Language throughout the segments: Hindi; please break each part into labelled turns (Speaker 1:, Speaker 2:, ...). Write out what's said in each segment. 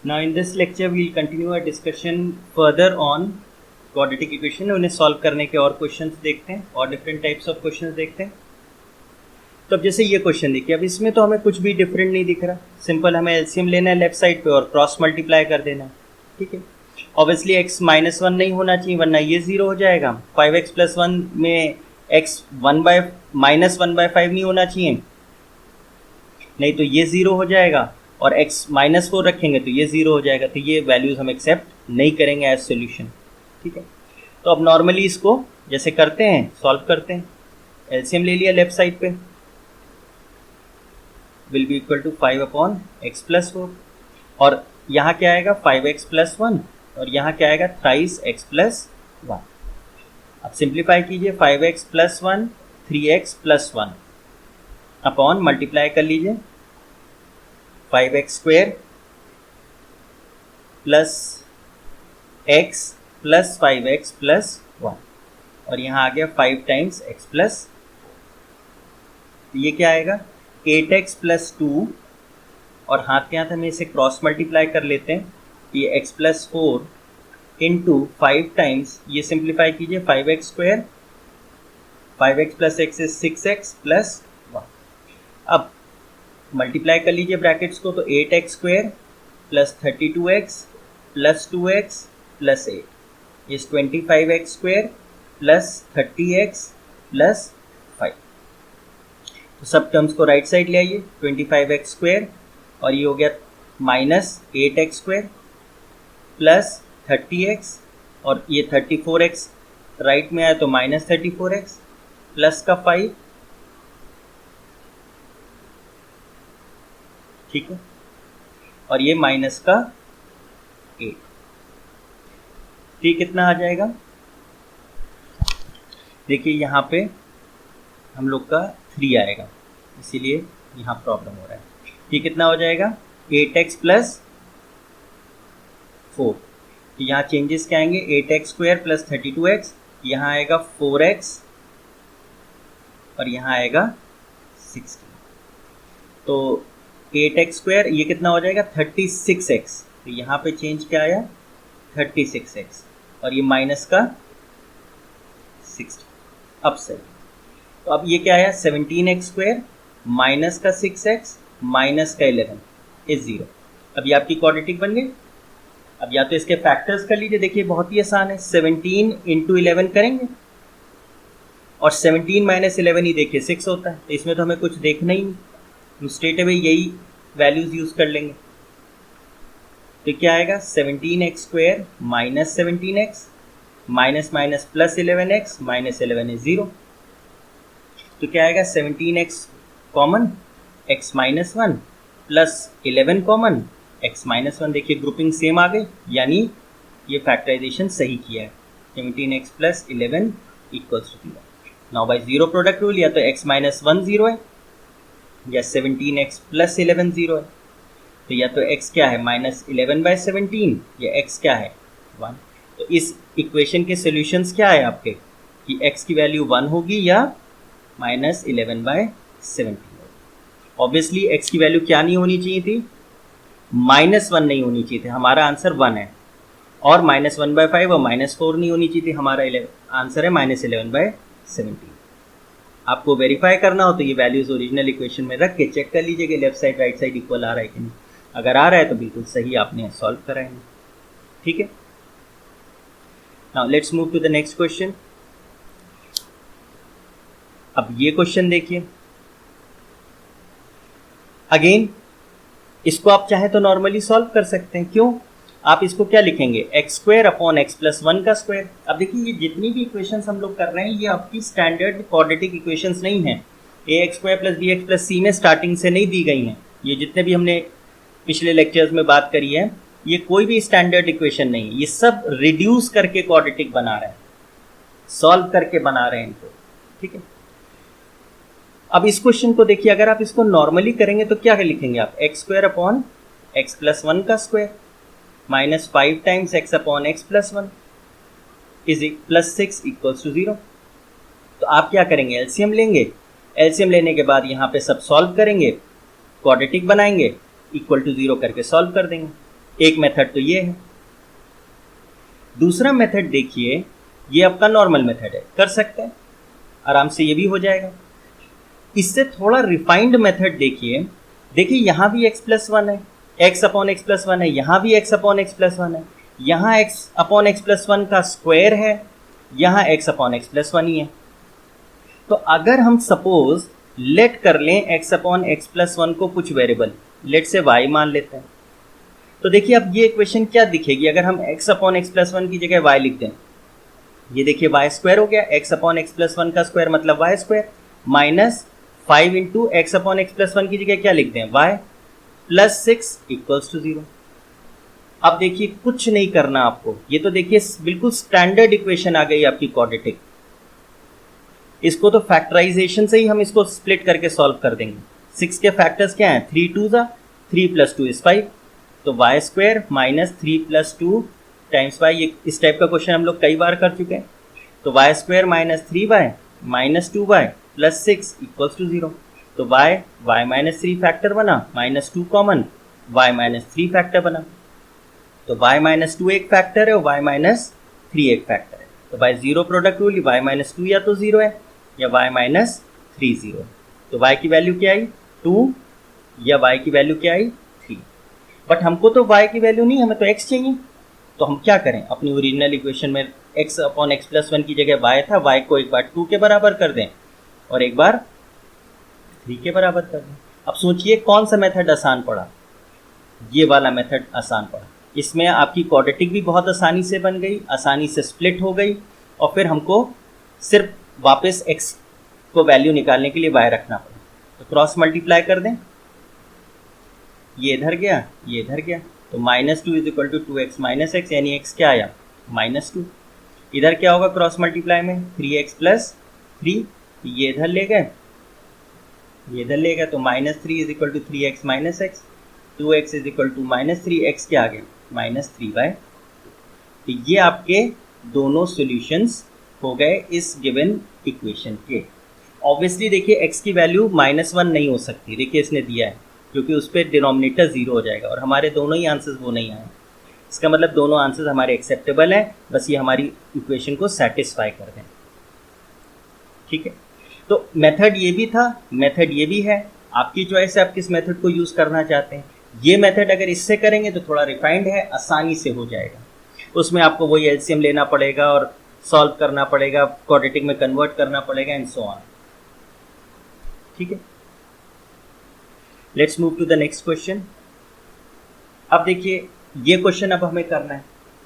Speaker 1: Now in this lecture we'll continue our discussion further on quadratic equation. उन्हें सॉल्व करने के और क्वेश्चंस देखते हैं और डिफरेंट टाइप्स ऑफ क्वेश्चंस देखते हैं. तो अब जैसे ये क्वेश्चन देखिए, अब इसमें तो हमें कुछ भी डिफरेंट नहीं दिख रहा. सिंपल हमें एलसीएम लेना है लेफ्ट साइड पे और क्रॉस मल्टीप्लाई कर देना है. ठीक है. ऑब्वियसली x माइनस वन नहीं होना चाहिए वरना ये जीरो हो जाएगा. 5x प्लस वन में x minus one by five नहीं होना चाहिए, नहीं तो ये जीरो हो जाएगा. और x माइनस फोर रखेंगे तो ये जीरो हो जाएगा. तो ये वैल्यूज हम एक्सेप्ट नहीं करेंगे एज सोल्यूशन. ठीक है. तो अब नॉर्मली इसको जैसे करते हैं सॉल्व करते हैं. एलसीएम ले लिया लेफ्ट साइड पे, will be equal to 5 upon x plus four. और यहाँ क्या आएगा 5x प्लस वन और यहाँ क्या आएगा थ्राइस x प्लस वन. अब सिंप्लीफाई कीजिए. 5x plus one 3x plus one upon multiply कर लीजिए 5x square plus x plus 5x plus one और यहाँ आ गया 5 टाइम्स x प्लस. ये क्या आएगा 8x प्लस टू और हाथ के हाथ हमें इसे क्रॉस मल्टीप्लाई कर लेते हैं. ये x plus four into 5 times, ये सिंप्लीफाई कीजिए 5x square 5x plus x is 6x plus one. अब मल्टीप्लाई कर लीजिए ब्रैकेट्स को, तो 8x square plus 32x plus 2x plus 8 is 25x square plus 30x plus 5. तो सब टर्म्स को राइट साइड ले आइए. 25x स्क्वेयर और ये हो गया minus 8x square plus 30x और ये 34x राइट में आया तो माइनस 34x प्लस का 5. ठीक है. और ये माइनस का 8. ठीक, कितना आ जाएगा देखिए यहाँ पे हम लोग का 3 आएगा, इसीलिए यहाँ प्रॉब्लम हो रहा है. ये कितना हो जाएगा 8x प्लस 4. तो यहाँ चेंजेस क्या आएंगे 8x स्क्वायर प्लस 32x, यहाँ आएगा 4x और यहाँ आएगा 16. तो 8x स्क्वायर ये कितना हो जाएगा 36x. तो यहाँ पे चेंज क्या आया 36x और ये माइनस का 60. अब सही. तो अब ये क्या आया 17x स्क्वायर माइनस का 6x माइनस का 11 इज 0. अब ये आपकी क्वाड्रेटिक बन गई. अब या तो इसके फैक्टर्स कर लीजिए. देखिए बहुत ही आसान है. 17 इंटू 11 करेंगे और 17 माइनस 11 ही देखिए 6 होता है. तो इसमें तो हमें कुछ देखना ही नहीं, हम स्ट्रेट अवे यही वैल्यूज यूज कर लेंगे. तो क्या आएगा 17x square minus 17x minus minus plus 11x minus 11 is 0. तो क्या आएगा 17x common x minus one plus 11 common x minus one. देखिए ग्रुपिंग सेम आ गई, यानी ये फैक्टराइजेशन सही किया है. 17x plus 11 equals to 0. Now by zero product rule, या तो x माइनस वन 0 है या 17x प्लस 11 0 है. तो या तो x क्या है माइनस 11 बाय 17 या x क्या है 1. तो इस इक्वेशन के सॉल्यूशंस क्या है आपके कि x की वैल्यू 1 होगी या माइनस 11 बाय 17. ऑब्वियसली x की वैल्यू क्या नहीं होनी चाहिए थी माइनस वन नहीं होनी चाहिए थी. हमारा आंसर 1 है. और माइनस 1 बाय 5 और माइनस 4 नहीं होनी चाहिए थी. हमारा आंसर है माइनस 11 बाय 17. आपको वेरीफाई करना हो तो ये वैल्यूज ओरिजिनल इक्वेशन में रख के चेक कर लीजिए कि left side right side equal आ रहा है कि नहीं. अगर आ रहा है तो बिल्कुल सही आपने सॉल्व करा है. ठीक है. Now let's move to the next question. अब ये क्वेश्चन देखिए. अगेन इसको आप चाहे तो नॉर्मली सॉल्व कर सकते हैं. क्यों? आप इसको क्या लिखेंगे x square upon x plus one का स्क्वायर. अब देखिए ये जितनी भी इक्वेशंस हम लोग कर रहे हैं ये आपकी स्टैंडर्ड क्वाड्रेटिक इक्वेशंस नहीं है. A x square plus b x plus c में स्टार्टिंग से नहीं दी गई हैं. ये जितने भी हमने पिछले लेक्चर्स में बात करी है ये कोई भी स्टैंडर्ड इक्वेशन नहीं है. ये सब रिड्यूस करके क्वाड्रेटिक बना रहे हैं, सॉल्व करके बना रहे हैं इनको. ठीक है. अब इस क्वेश्चन को देखिए, अगर आप इसको नॉर्मली करेंगे तो क्या लिखेंगे आप x square upon x plus one का square minus 5 times x upon x plus one is plus 6 equals to 0. तो आप क्या करेंगे एलसीएम लेंगे. एलसीएम लेने के बाद यहाँ पे सब सॉल्व करेंगे, क्वाड्रेटिक बनाएंगे, इक्वल टू 0 करके सॉल्व कर देंगे. एक मेथड तो ये है। दूसरा मेथड देखिए, ये आपका नॉर्मल मेथड है, कर सकते हैं आराम से, ये भी हो जाएगा। इससे थोड़ा रिफाइंड मेथड देखिए, देखिए यहाँ भी x प्लस वन है, x upon x plus one है, यहाँ भी x upon x plus one है, यहाँ x upon x plus one का स्क्वायर है, यहाँ x upon x plus one ही है। तो अगर हम सपोज लेट कर लें x upon x plus one को कुछ वेरिएबल, लेट से y मान लेते हैं, तो देखिए अब ये इक्वेशन क्या दिखेगी अगर हम x upon x plus one की जगह y लिख दें। ये देखिए y स्क्वायर हो गया, x upon x plus one का स्क्वायर मतलब y square, minus 5 into x upon x plus one की जगह क्या लिख दें, y प्लस 6 इक्वल्स टू 0। अब देखिए कुछ नहीं करना आपको, ये तो देखिए बिल्कुल स्टैंडर्ड इक्वेशन आ गई आपकी क्वाड्रेटिक। इसको तो फैक्टराइजेशन से ही हम इसको स्प्लिट करके सॉल्व कर देंगे। 6 के फैक्टर्स क्या हैं, 3 2 ज़ा 3 प्लस 2 इज 5, तो y square minus 3 plus 2 times y. ये इस टाइप का क्वेश्चन हम लोग कई बार कर चुके हैं। तो y square minus 3y minus 2y plus 6 equals to 0। तो y माइनस 3 फैक्टर बना, minus 2 common, y minus 3 factor बना। तो y माइनस 2 एक फैक्टर है और y माइनस 3 एक फैक्टर है। तो bye zero product rule y minus 2 या तो 0 है या y माइनस 3 0 है। तो y की वैल्यू क्या आई 2 या y की वैल्यू क्या आई 3। बट हमको तो y की वैल्यू नहीं, हमें तो x चाहिए। तो हम क्या करें, अपनी ओरिजिनल इक्वेशन में x upon x plus one की जगह y था, y को एक बार 2 के बराबर कर दें और एक बार 3 के बराबर कर दें। अब सोचिए कौन सा मेथड आसान पड़ा, ये वाला मेथड आसान पड़ा। इसमें आपकी क्वाड्रेटिक भी बहुत आसानी से बन गई, आसानी से स्प्लिट हो गई, और फिर हमको सिर्फ वापस x को वैल्यू निकालने के लिए y रखना पड़ा। तो क्रॉस मल्टीप्लाई कर दें, ये इधर गया, ये इधर गया, तो minus 2 is equal to 2x minus x, यानी x क्या आया माइनस 2। इधर क्या होगा क्रॉस मल्टीप्लाई में 3x प्लस 3, ये इधर ले गए, ये इधर ले गए, तो minus 3 is equal to 3x minus x, 2x is equal to minus 3, x क्या आ गया माइनस 3y। तो ये आपके दोनों सॉल्यूशंस हो गए इस गिवन इक्वेशन के। ऑब्वियसली देखिए x की वैल्यू -1 नहीं हो सकती, देखिए इसने दिया है, क्योंकि उस पर डिनोमिनेटर 0 हो जाएगा और हमारे दोनों ही आंसर्स वो नहीं आए। इसका मतलब दोनों आंसर्स हमारे एक्सेप्टेबल हैं, बस ये हमारी इक्वेशन को सेटिस्फाई कर दें। ठीक है, तो मेथड ये भी था, मेथड ये भी है, आपकी चॉइस है आप किस मेथड को यूज़ करना चाहते हैं। ये मेथड अगर इससे करेंगे तो थोड़ा रिफाइंड है, आसानी से हो जाएगा। उसमें आपको वही एलसीएम लेना पड़ेगा और सॉल्व करना पड़ेगा, क्वाड्रेटिक में कन्वर्ट करना पड़ेगा एंड सो ऑन। ठीक है, let's move to the next question. अब देखिए ये क्वेश्चन अब हमें करना है।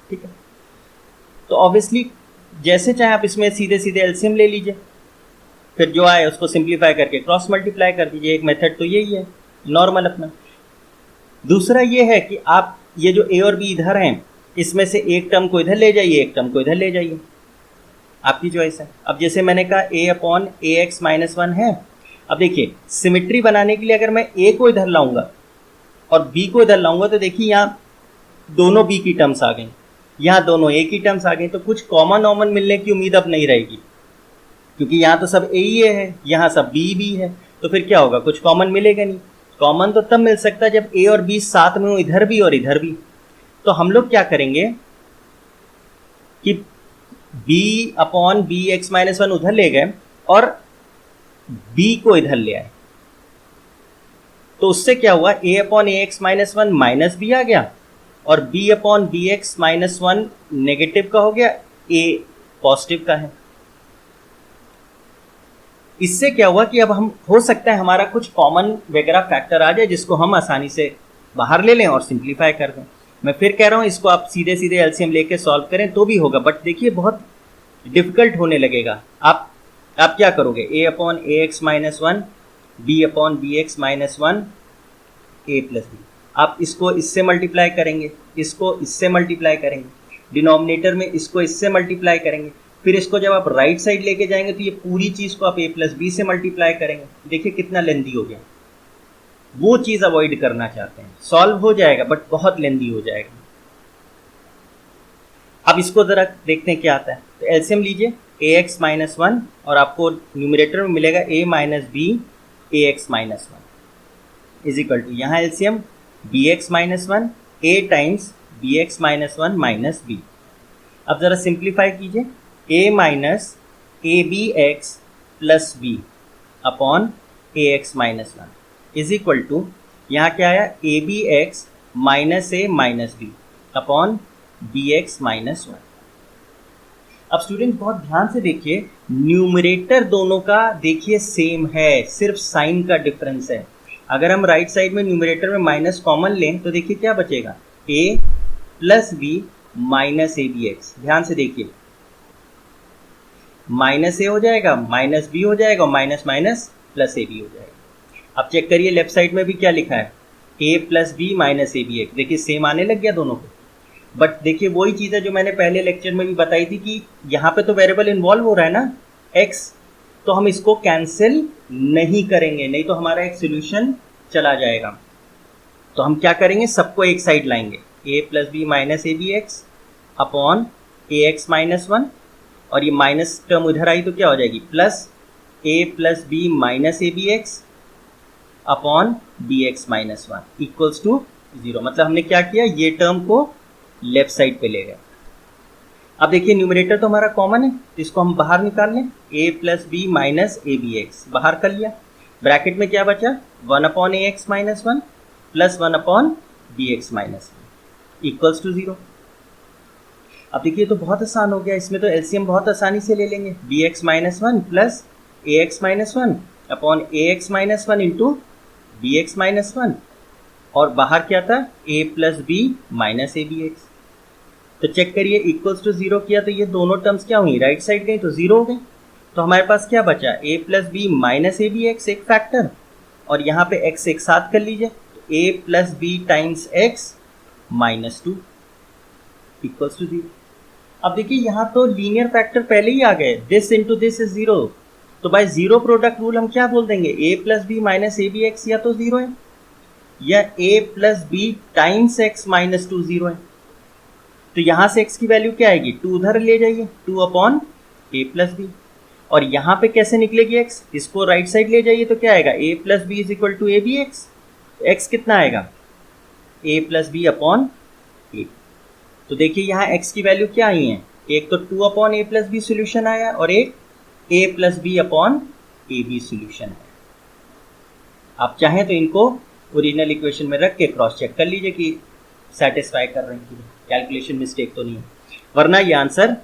Speaker 1: ठीक है, तो ऑब्वियसली जैसे चाहे आप इसमें सीधे सीधे एलसीएम ले लीजिए, फिर जो आए उसको सिंप्लीफाई करके क्रॉस मल्टीप्लाई कर दीजिए। एक मेथड तो यही है नॉर्मल अपना। दूसरा ये है कि आप ये जो ए और बी इधर हैं, इसमें से एक टर्म को इधर ले जाइए, एक टर्म को इधर ले जाइए, आपकी चॉइस है। अब जैसे मैंने कहा a upon a x minus 1 है। अब देखिए सिमिट्री बनाने के लिए अगर मैं a को इधर लाऊंगा और b को इधर लाऊंगा, तो देखिए यहाँ दोनों b की टर्म्स आ गई, यहाँ दोनों a की टर्म्स आ गई, तो कुछ कॉमन मिलने की उम्मीद अब नहीं रहेगी, क्योंकि यहाँ तो सब a ही है, यहाँ सब b भी है, तो फिर क्या होगा, कुछ कॉमन मिलेगा नहीं। कॉमन तो तब मिल सकता है जब a और b साथ में हो, इधर भी और इधर भी। तो हम लोग क्या करेंगे कि b upon b x minus 1 उधर ले गए और b को इधर ले आए, तो उससे क्या हुआ, a upon a x minus 1 minus b आ गया और b upon b x minus 1 negative का हो गया, a पॉजिटिव का है। इससे क्या हुआ कि अब हम हो सकता है हमारा कुछ कॉमन वगैरह फैक्टर आ जाए जिसको हम आसानी से बाहर ले लें और सिंप्लीफाई कर दें। मैं फिर कह रहा हूँ इसको आप सीधे सीधे एलसीएम लेके सॉल्व करें तो भी होगा, बट देखिए बहुत डिफिकल्ट होने लगेगा। आप क्या करोगे, a upon a x minus 1 b upon b x minus 1 a plus b, आप इसको इससे मल्टीप्लाई करेंगे, इसको इससे मल्टीप्लाई करेंगे, डिनोमिनेटर में इसको इससे मल्टीप्लाई करेंगे, फिर इसको जब आप राइट साइड लेके जाएंगे तो ये पूरी चीज़ को आप a प्लस बी से मल्टीप्लाई करेंगे। देखिए कितना लेंदी हो गया, वो चीज़ अवॉइड करना चाहते हैं। सॉल्व हो जाएगा बट बहुत लेंदी हो जाएगा। अब इसको ज़रा देखते हैं क्या आता है। तो एलसीएम लीजिए ए एक्स माइनस 1 और आपको न्यूमरेटर में मिलेगा a minus b a x minus 1 is equal to, यहाँ LCM b x minus 1 a times b x minus one minus b. अब जरा सिंप्लीफाई कीजिए, a minus a b x plus b upon a x minus one is equal to, यहाँ क्या आया, a b x minus a minus b upon b x minus one. अब स्टूडेंट बहुत ध्यान से देखिए, न्यूमरेटर दोनों का देखिए सेम है, सिर्फ साइन का डिफरेंस है। अगर हम राइट साइड में न्यूमरेटर में माइनस कॉमन लें तो देखिए क्या बचेगा, a plus b minus a b x. ध्यान से देखिए, माइनस ए हो जाएगा, माइनस बी हो जाएगा, minus minus plus a b हो जाएगा। अब चेक करिए लेफ्ट साइड में भी क्या लिखा है, a plus b minus a b x. देखिए सेम आने लग गया दोनों को। बट देखिए वही चीज़ है जो मैंने पहले लेक्चर में भी बताई थी कि यहाँ पे तो वेरिएबल इन्वॉल्व हो रहा है ना x, तो हम इसको कैंसिल नहीं करेंगे, नहीं तो हमारा एक सोल्यूशन चला जाएगा। तो हम क्या करेंगे, सबको एक साइड लाएंगे, a plus b minus a b x upon a x minus one, और ये माइनस टर्म उधर आई तो क्या हो जाएगी, plus a plus b minus a b x upon b x minus one equals to 0। मतलब हमने क्या किया, ये टर्म को लेफ्ट साइड पे ले गए। अब देखिए न्यूमरेटर तो हमारा कॉमन है, इसको हम बाहर निकाल लें, a plus b minus a b x बाहर कर लिया। ब्रैकेट में क्या बचा, 1 upon a x minus one plus 1 upon b x minus one equals to 0। अब देखिए तो बहुत आसान हो गया, इसमें तो एलसीएम बहुत आसानी से ले लेंगे, b x minus one plus a x minus one upon a x minus one into b x minus one, और बाहर क्या था, a plus b minus a b x. तो चेक करिए इक्वल्स टू 0 किया तो ये दोनों टर्म्स क्या हुई, राइट साइड गई तो 0 हो गई। तो हमारे पास क्या बचा, a plus b minus a b x एक फैक्टर, और यहाँ पे x एक साथ कर लीजिए, तो a plus b times x minus two equals to 0। अब देखिए यहाँ तो लीनियर फैक्टर पहले ही आ गए, दिस इंटू दिस इज 0, तो बाय जीरो प्रोडक्ट रूल हम क्या बोल देंगे, a plus b minus a b x या तो 0 है, या a plus b times x minus two 0 है। तो यहां से x की वैल्यू क्या आएगी, 2 उधर ले जाइए, 2 अपॉन a प्लस बी, और यहां पे कैसे निकलेगी x, इसको राइट साइड ले जाइए तो क्या आएगा, a plus b is equal to a b x. X कितना आएगा, a plus b upon a. तो देखिए यहाँ x की वैल्यू क्या आई है, एक तो 2 upon a plus b solution आया, और एक a plus b upon a b solution है। आप चाहें तो इनको ओरिजिनल इक्वेशन में रख के क्रॉस चेक कर लीजिए कि सेटिस्फाई कर रहे हैं, कैलकुलेशन मिस्टेक तो नहीं है, वरना ये आंसर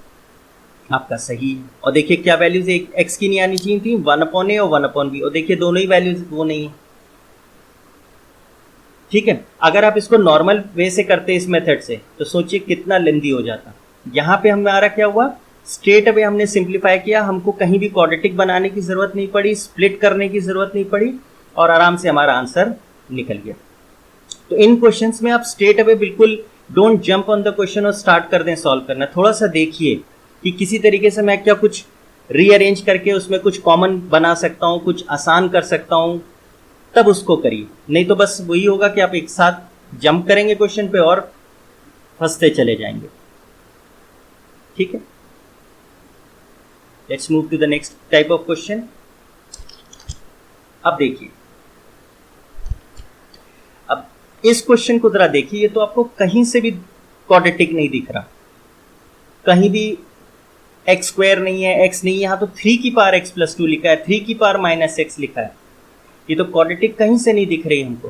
Speaker 1: आपका सही है। और देखिए क्या वैल्यूज एक्स की नहीं आनी चाहिए थी, 1 अपॉन ए और 1 अपॉन बी, और देखिए दोनों ही वैल्यूज वो नहीं है। ठीक है, अगर आप इसको नॉर्मल वे से करते इस मेथड से तो सोचिए कितना लेंदी हो जाता। यहाँ पे हमारा क्या हुआ, स्ट्रेट अवे हमने सिंप्लीफाई किया, हमको कहीं भी क्वाड्रेटिक बनाने की जरूरत नहीं पड़ी, स्प्लिट करने की जरूरत नहीं पड़ी, और आराम से हमारा आंसर निकल गया। तो इन क्वेश्चंस में आप स्ट्रेट अवे बिल्कुल don't jump on the question और स्टार्ट कर दें सॉल्व करना, थोड़ा सा देखिए कि किसी तरीके से मैं क्या कुछ रीअरेंज करके उसमें कुछ कॉमन बना सकता हूँ, कुछ आसान कर सकता हूँ, तब उसको करिए। नहीं तो बस वही होगा कि आप एक साथ जंप करेंगे क्वेश्चन पे और फंसते चले जाएंगे। ठीक है, let's move to the next type of question. अब देखिए, अब इस क्वेश्चन को जरा देखिए, ये तो आपको कहीं से भी क्वाड्रेटिक नहीं दिख रहा, कहीं भी एक्स स्क्वायर नहीं है, एक्स नहीं है, यहाँ तो 3 की पावर एक्स प्लस 2 लिखा है, 3 की पावर माइनस एक्स लिखा है, ये तो क्वाड्रेटिक कहीं से नहीं दिख रही हमको।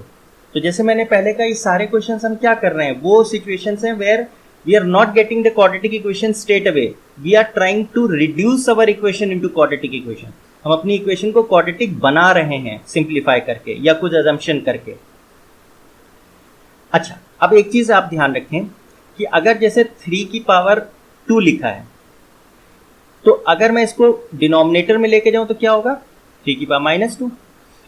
Speaker 1: तो जैसे मैंने पहले कहा, ये सारे क्वेश्चंस हम क्या कर रहे हैं, वो सिचुएशंस हैं where we are not getting the quadratic equation straight away, we are trying to reduce our equation into quadratic equation. हम अपनी इक्वेशन को क्वाड्रेटिक बना रहे हैं सिंप्लीफाई करके या कुछ अजम्पशन करके। अच्छा, अब एक चीज आप ध्यान रखें कि अगर जैसे 3 की पावर 2 लिखा है, तो अगर मैं इसको डिनोमिनेटर में लेके जाऊं तो क्या होगा, 3 की पावर माइनस 2।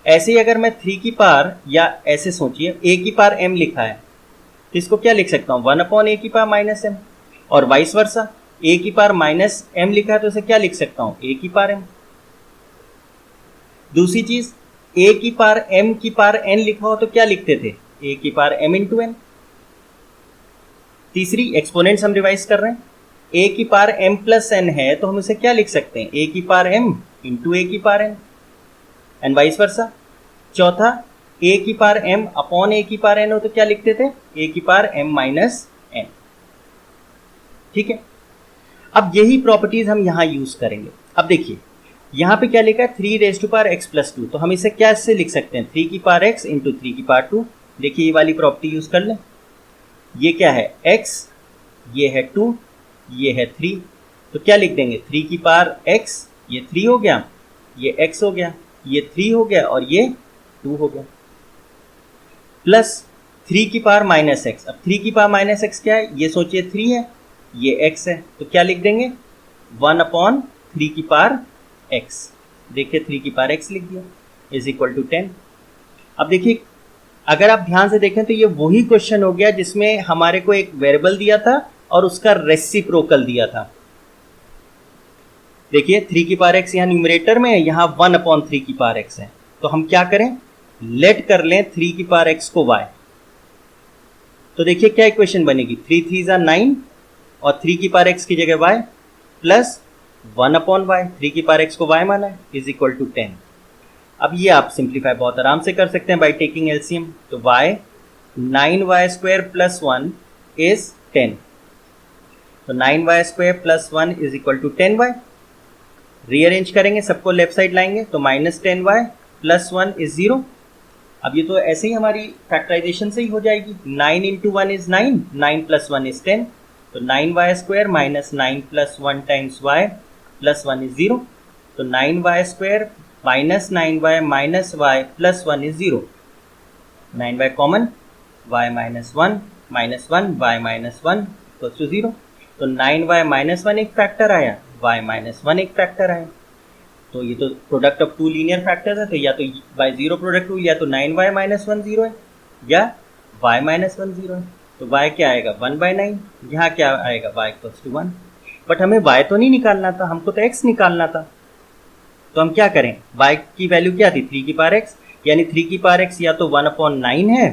Speaker 1: ऐसे ही अगर मैं 3 की पावर, या ऐसे सोचिए a की पावर m लिखा है, तो इसको क्या लिख सकता हूं, 1 अपॉन a की पावर माइनस m, और वाइस वर्सा a की पावर माइनस m लिखा है तो इसे क्या लिख सकता हूं, a की पावर m। दूसरी चीज, a की पावर m की पावर n लिखा हो तो क्या लिखते थे, a की पावर m इंटू n। तीसरी, एक्सपोनेंट्स हम रिवाइज कर रहे हैं, a की पावर m प्लस n है तो हम इसे क्या लिख सकते हैं, a की पावर m इंटू a की power n, and vice versa. चौथा, ए की पावर m अपॉन ए की पावर n हो तो क्या लिखते थे, ए की पावर m माइनस n। ठीक है, अब यही प्रॉपर्टीज हम यहां यूज करेंगे। अब देखिए यहां पे क्या लिखा है 3 raise to power x plus 2, तो हम इसे क्या से लिख सकते हैं 3 की पावर x इंटू 3 की पावर 2। देखिए ये वाली प्रॉपर्टी यूज कर लें, ये क्या है x, ये है 2, ये है 3, तो क्या लिख देंगे 3 की पावर x, ये 3 हो गया, ये x हो गया, ये 3 हो गया और ये 2 हो गया, प्लस 3 की पावर माइनस x। अब 3 की पावर माइनस x क्या है, ये सोचिए 3 है, ये x है, तो क्या लिख देंगे 1 अपॉन 3 की पावर x। देखिए 3 की पावर x लिख दिया इज इक्वल टू 10। अब देखिए अगर आप ध्यान से देखें तो ये वही क्वेश्चन हो गया जिसमें हमारे को एक वेरिएबल दिया था और उसका रेसिप्रोकल दिया था। देखिए 3 की पावर x यहाँ न्यूमरेटर में है, यहाँ 1 अपॉन 3 की पावर x है, तो हम क्या करें, लेट कर लें 3 की पावर x को y। तो देखिए क्या इक्वेशन बनेगी, 3 3 जा 9 और 3 की पावर x की जगह y प्लस 1 अपॉन y, 3 की पावर x को y माना है, इज इक्वल टू 10। अब ये आप सिंप्लीफाई बहुत आराम से कर सकते हैं बाई टेकिंग एलसीएम। तो y 9y square plus 1 is 10, तो 9y square plus 1 is equal to 10y। Rearrange करेंगे, सबको लेफ्ट साइड लाएंगे, तो माइनस 10y प्लस 1 इज 0। अब ये तो ऐसे ही हमारी फैक्टराइजेशन से ही हो जाएगी, 9 इंटू 1 इज 9, 9 प्लस 1 इज 10, तो 9y square minus 9 plus 1 times y plus 1 is 0, तो 9y square minus 9y minus y plus 1 is 0, 9y common, y minus 1 minus 1 y minus 1 equals to 0, तो 9y माइनस 1 एक फैक्टर आया, y माइनस 1 एक फैक्टर आया, तो ये तो product of two linear factors है, तो या तो बाय जीरो प्रोडक्ट टू, या तो 9y माइनस 1 0 है या y माइनस 1 0 है, तो y क्या आएगा 1/9, यहाँ क्या आएगा y इक्वल्स टू 1। बट हमें y तो नहीं निकालना था, हमको तो x निकालना था, तो हम क्या करें, y की वैल्यू क्या थी 3 की पावर x, यानी 3 की पावर x या तो 1/9 है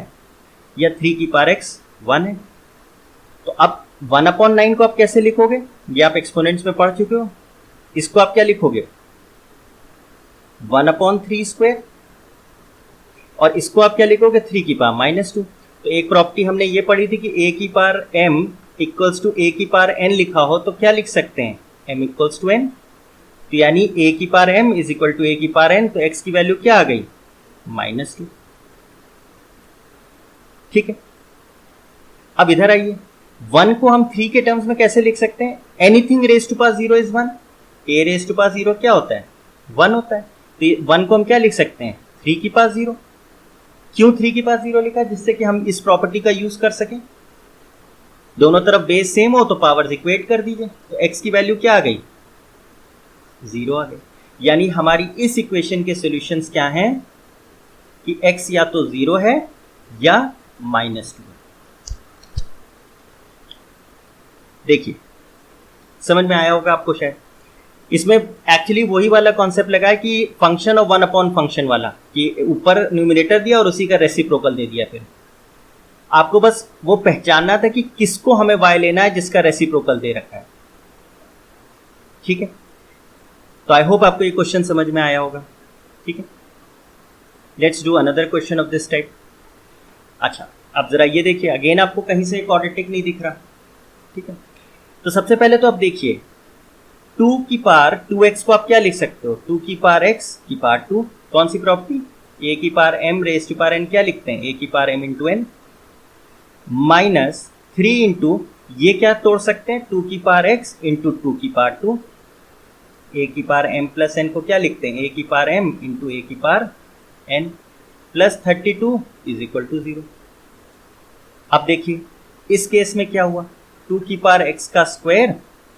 Speaker 1: या 3 की पावर x 1 है। तो अब 1/9 को आप कैसे लिखोगे, ये आप एक्सपोनेंट्स में पढ़ चुके हो, इसको आप क्या लिखोगे 1/3 स्क्वायर, और इसको आप क्या लिखोगे 3 की पावर माइनस 2। तो एक प्रॉपर्टी हमने ये पढ़ी थी कि a की power m equals to a की पावर n लिखा हो तो क्या लिख सकते हैं m इक्वल्स टू n, तो यानी a की power m is equal to a की पावर n, तो x की वैल्यू क्या आ गई -2। ठीक है, अब इधर आइए, 1 को हम 3 के टर्म्स में कैसे लिख सकते हैं, anything raise to power 0 is 1, a raise to power 0 क्या होता है 1 होता है, तो 1 को हम क्या लिख सकते हैं 3 की पावर 0। क्यों 3 की पावर 0 लिखा, जिससे कि हम इस प्रॉपर्टी का यूज कर सकें, दोनों तरफ बेस सेम हो तो पावर्स इक्वेट कर दीजिए, तो x की वैल्यू क्या आ गई 0 आ गई। यानी हमारी इस इक्वेशन के सॉल्यूशंस क्या हैं कि x या तो 0 है या -2 है। देखिए समझ में आया होगा आपको शायद, इसमें एक्चुअली वही वाला कॉन्सेप्ट लगा है कि फंक्शन और 1 अपॉन फंक्शन वाला, कि ऊपर न्यूमरेटर दिया और उसी का रेसिप्रोकल दे दिया, फिर आपको बस वो पहचानना था कि किसको हमें y लेना है जिसका रेसिप्रोकल दे रखा है। ठीक है, तो आई होप आपको ये क्वेश्चन समझ में आया होगा। ठीक है, let's do another question of this type. अच्छा अब जरा ये देखिए, अगेन आपको कहीं से क्वाड्रेटिक नहीं दिख रहा। ठीक है, तो सबसे पहले तो आप देखिए 2 की पावर 2x को आप क्या लिख सकते हो, 2 की पावर x की पावर 2, कौन सी प्रॉपर्टी, a की power m raise to power n क्या लिखते हैं a की power m into n, minus 3 into ये क्या तोड़ सकते हैं 2 की पावर x इंटू 2 की पावर 2, a की पावर m प्लस n को क्या लिखते हैं a की पावर m इंटू a की power n plus 32 is equal to 0। अब देखिए इस केस में क्या हुआ, 2 की पावर x का square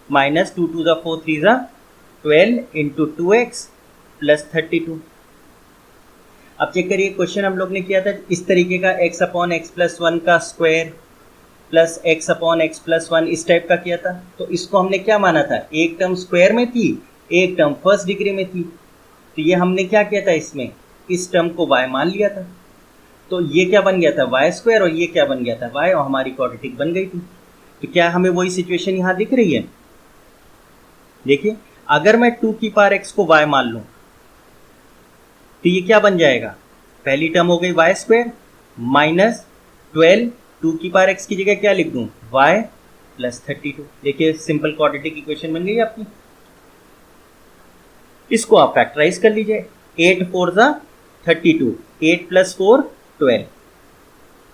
Speaker 1: minus 2 2 4 3 12 into 2x plus 32। अब चेक करिए, क्वेश्चन हम लोग ने किया था इस तरीके का, x अपॉन एक्स प्लस 1 का square plus x upon x plus 1 इस टाइप का किया था। तो इसको हमने क्या माना था, एक टर्म स्क्वायर में थी, एक टर्म फर्स्ट डिग्री में थी, तो ये हमने क्या किया था, इसमें इस टर्म को y मान लिया था, तो ये क्या बन गया था y स्क्वायर, और ये क्या बन गया था y, और हमारी क्वाड्रेटिक बन गई थी। तो क्या हमें वही सिचुएशन यहाँ दिख रही है, देखिए अगर मैं 2 की पावर x को y मान लूं तो ये क्या बन जाएगा पहली टर्म हो गई वाई स्क्वायर माइनस 12, 2 की पावर x की जगह क्या लिख दूं, y प्लस 32। देखिए सिंपल क्वाड्रेटिक इक्वेशन बन गई आपकी। इसको आप फैक्टराइज कर लीजिए, 8 4 ज़ा 32, 8 प्लस 4 12,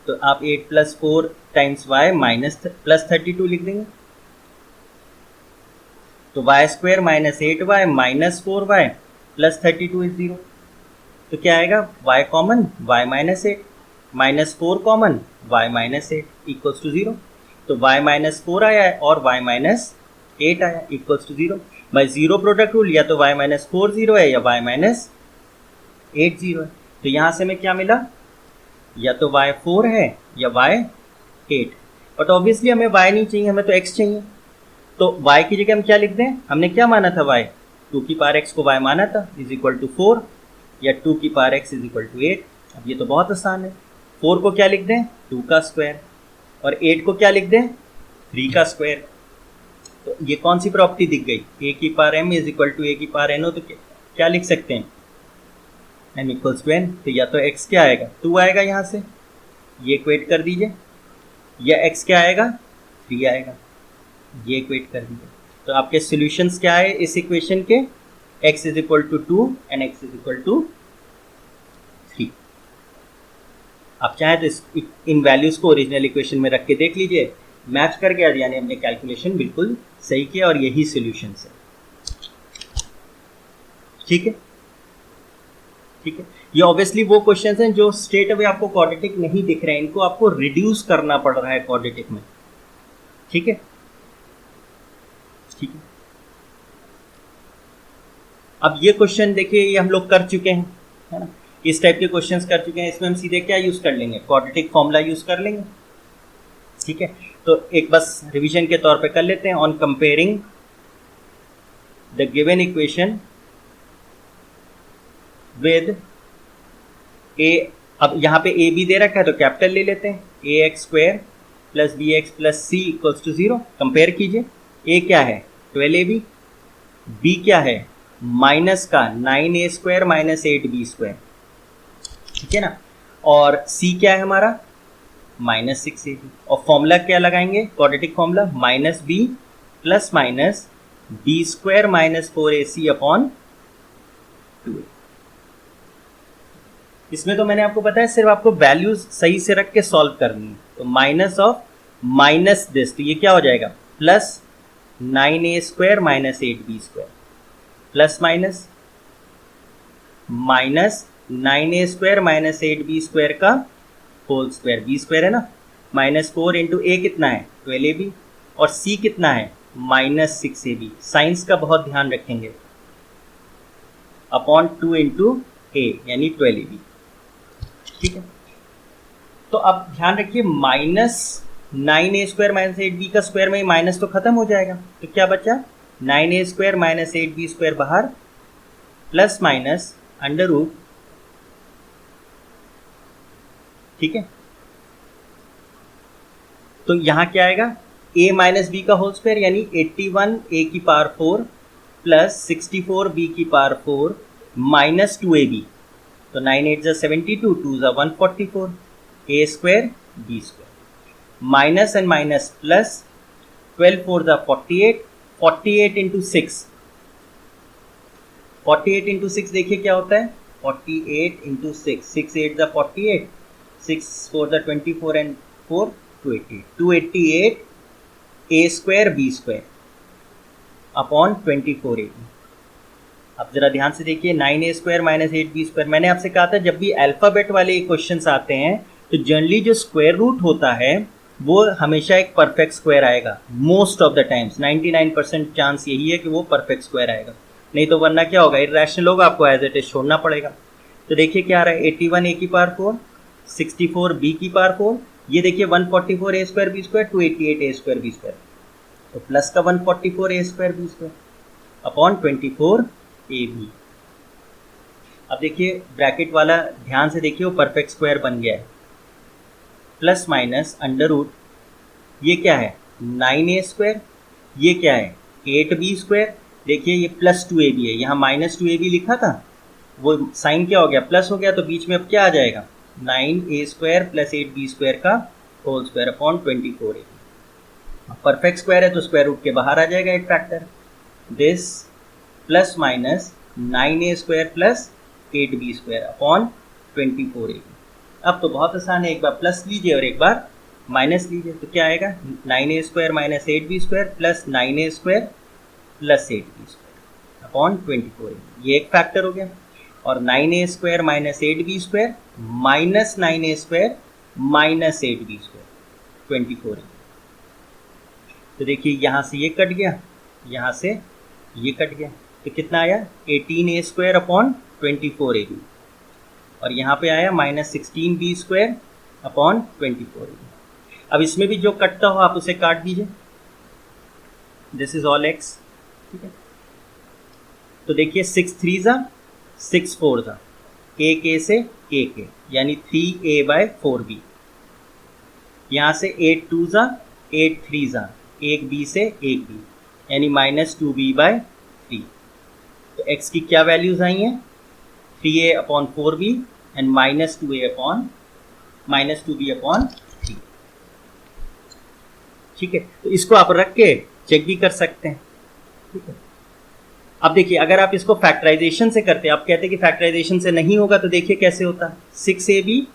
Speaker 1: तो आप 8 plus 4 times y minus plus 32 लिख देंगे। तो y square minus 8y minus 4y plus 32 is 0। तो क्या आएगा, y common y minus 8 minus 4 common y minus 8 equals to 0। तो y माइनस 4 आया है और y माइनस 8 आया equals to 0। By zero product rule, या तो y माइनस 4 0 है या y माइनस 8 0 है। तो यहाँ से हमें क्या मिला, या तो y 4 है या y 8। बट ऑब्वियसली हमें y नहीं चाहिए, हमें तो x चाहिए। तो y की जगह हम क्या लिख दें, हमने क्या माना था, y 2 की पावर x को y माना था इज इक्वल टू 4, या 2 की power x is equal to 8। अब ये तो बहुत आसान है, 4 को क्या लिख दें, 2 का स्क्वायर, और 8 को क्या लिख दें, 3 का स्क्वायर। तो ये कौन सी प्रॉपर्टी दिख गई, a की power m is equal to a की पावर n हो, तो क्या लिख सकते हैं, m इक्वल्स टू n। तो या तो x क्या आएगा, 2 आएगा यहाँ से, ये इक्वेट कर दीजिए, या x क्या आएगा, 3 आएगा, ये इक्वेट कर दीजिए। तो आपके सॉल्यूशंस क्या है इस इक्वेशन के, x is equal to 2 and x is equal to 3। आप चाहें तो इन वैल्यूज को ओरिजिनल इक्वेशन में रख के देख लीजिए, मैच कर गया, यानी हमने कैलकुलेशन बिल्कुल सही किया और यही सॉल्यूशंस है। ठीक है, ठीक है। ये ऑब्वियसली वो क्वेश्चंस हैं जो स्ट्रेट अवे आपको क्वाड्रेटिक नहीं दिख रहे हैं, इनको आपको रिड्यूस करना पड़ रहा है क्वाड्रेटिक में। ठीक है, ठीक है। अब ये क्वेश्चन देखिए, ये हम लोग कर चुके हैं, है ना, इस टाइप के क्वेश्चंस कर चुके हैं। इसमें हम सीधे क्या यूज कर लेंगे, क्वाड्रेटिक फॉर्मूला यूज कर लेंगे। ठीक है, तो एक बस रिवीजन के तौर पे कर लेते हैं। On comparing the given equation with a, अब यहाँ पे ए बी दे रखा है तो कैपिटल ले लेते हैं, a x square plus b x plus c equals to 0। Compare कीजिए, ए क्या है 12ab, बी क्या है माइनस का 9a square minus 8b square, ठीक है ना, और सी क्या है हमारा माइनस 6ab। और फॉर्मूला क्या लगाएंगे, quadratic formula minus b plus minus b square minus 4ac upon 2a। इसमें तो मैंने आपको बताया सिर्फ आपको वैल्यूज सही से रख के सॉल्व करनी है। तो माइनस ऑफ माइनस दिस, तो ये क्या हो जाएगा plus 9a square minus 8b square plus minus minus 9a square minus 8b square का होल स्क्वायर, b स्क्वायर है ना, माइनस 4 इंटू ए कितना है 12ab, और c कितना है माइनस 6ab। साइंस का बहुत ध्यान रखेंगे, अपॉन 2 इंटू ए यानी 12ab। ठीक है, तो अब ध्यान रखिए minus 9a square minus 8b का स्क्वायर में माइनस तो खत्म हो जाएगा, तो क्या बचा 9a square minus 8b square बाहर, प्लस माइनस अंडर रूट। ठीक है, तो यहां क्या आएगा a माइनस बी का होल स्क्वायर यानी 81 a की पावर 4 प्लस 64 b की पावर 4 माइनस 2ab। तो 9 8 जा 72, 2 जा 144, a square b square minus and minus plus 12 4 जा 48, 48 इंटू 6, 48 इंटू 6 देखिए क्या होता है 48 इंटू 6, 6 8 जा 48, 6 4 जा 24 and 4 288, 288 a square b square upon 24ab। अब जरा ध्यान से देखिए 9a square minus 8b square, मैंने आपसे कहा था जब भी अल्फाबेट वाले क्वेश्चंस आते हैं तो जनरली जो स्क्वायर रूट होता है वो हमेशा एक परफेक्ट स्क्वायर आएगा। Most of the times 99% chance यही है कि वो परफेक्ट स्क्वायर आएगा, नहीं तो वरना क्या होगा इरैशनल होगा, आपको एज इट इज छोड़ना पड़ेगा। तो देखिए क्या आ रहा है 81 a की पावर 4, 64 b की पावर 4, ये देखिए 144 a square b square, 288 a square b square, तो प्लस का 144 a square b square upon 24 ab। अब देखिए ब्रैकेट वाला ध्यान से देखिए वो परफेक्ट स्क्वायर बन गया है, प्लस माइनस अंडर रूट, ये क्या है 9a स्क्वायर, ये क्या है 8b स्क्वायर, देखिए ये प्लस 2ab है, यहाँ माइनस 2ab लिखा था वो साइन क्या हो गया, प्लस हो गया, तो बीच में अब क्या आ जाएगा, 9a² प्लस 8b² का whole square upon 24a। Perfect square है तो स्क्वायर रूट के बाहर आ जाएगा एक factor, this plus minus 9a² plus 8b² upon 24a। अब तो बहुत आसान है, एक बार प्लस लीजिए और एक बार माइनस लीजिए, तो क्या आएगा, 9a² minus 8b² plus 9a² plus 8b² upon 24a। ये एक फैक्टर हो गया। और 9a² minus 8b² minus 9a² minus 8b² 24a। तो देखिए यहाँ से ये कट गया, यहाँ से ये कट गया, तो कितना आया, 18a² अपॉन 24ab। और यहाँ पे आया माइनस 16b² अपॉन 24ab। अब इसमें भी जो कटता हो आप उसे काट दीजिए, दिस इज ऑल x, ठीक है। तो देखिए 6 3 जा 6 4 जा, एक a से एक a, यानी 3a/4b। यहाँ से 8 2 जा 8 3 जा, एक b से एक b, यानी माइनस 2b/3। तो x की क्या वैल्यूज आई हैं, 3a upon 4b and minus 2b upon 3। ठीक है, तो इसको आप रख के चेक भी कर सकते हैं, ठीक है। अब देखिए अगर आप इसको फैक्टराइजेशन से करते हैं, आप कहते हैं कि फैक्टराइजेशन से नहीं होगा, तो देखिए कैसे होता है, 6ab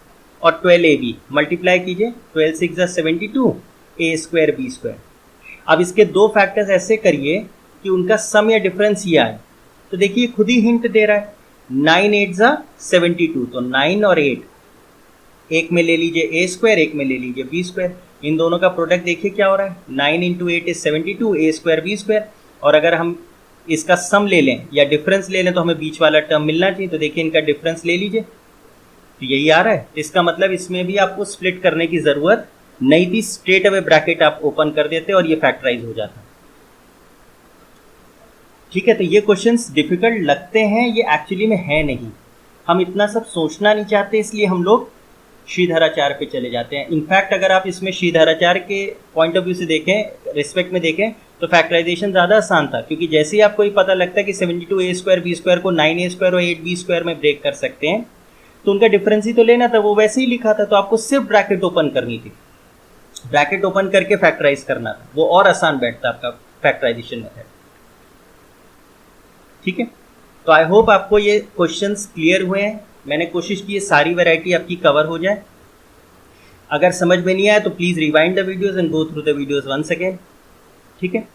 Speaker 1: और 12ab मल्टीप्लाई कीजिए, 12 6 72, a² b²। अब इसके दो फैक्टर्स ऐसे करिए कि उनका सम या डिफरेंस ये आए, तो देखिए खुद ही हिंट दे रहा है, 9 8 72, तो 9 और 8 एक में ले लीजिए a², एक में ले लीजिए b², इन दोनों का प्रोडक्ट देखिए क्या हो रहा है, 9 इंटू 8 इज 72, a² b²। और अगर हम इसका सम ले लें या डिफरेंस ले लें तो हमें बीच वाला टर्म मिलना चाहिए, तो देखिए इनका डिफरेंस ले लीजिए, तो यही आ रहा है। इसका मतलब इसमें भी आपको स्प्लिट करने की जरूरत नहीं थी, स्ट्रेट अवे ब्रैकेट आप ओपन कर देते और ये फैक्टराइज हो जाता। ठीक है, तो ये क्वेश्चंस डिफिकल्ट लगते हैं, ये एक्चुअली में है नहीं, हम इतना सब सोचना नहीं चाहते, इसलिए हम लोग श्रीधराचार्य पे चले जाते हैं। इनफैक्ट अगर आप इसमें श्रीधराचार्य के पॉइंट ऑफ व्यू से देखें, रिस्पेक्ट में देखें, तो फैक्टराइजेशन ज़्यादा आसान था, क्योंकि जैसे ही आपको ये पता लगता है कि 72a² b² को 9a² और 8b² में ब्रेक कर सकते हैं, तो उनका डिफरेंस ही तो लेना था, वो वैसे ही लिखा था, तो आपको सिर्फ ब्रैकेट ओपन करनी थी, ब्रैकेट ओपन करके फैक्टराइज करना था, वो और आसान बैठता आपका फैक्टराइजेशन मेथड। ठीक है, तो आई होप आपको ये क्वेश्चंस क्लियर हुए हैं। मैंने कोशिश की है सारी वैरायटी आपकी कवर हो जाए। अगर समझ में नहीं आया तो please rewind the videos and go through the videos once again, ठीक है।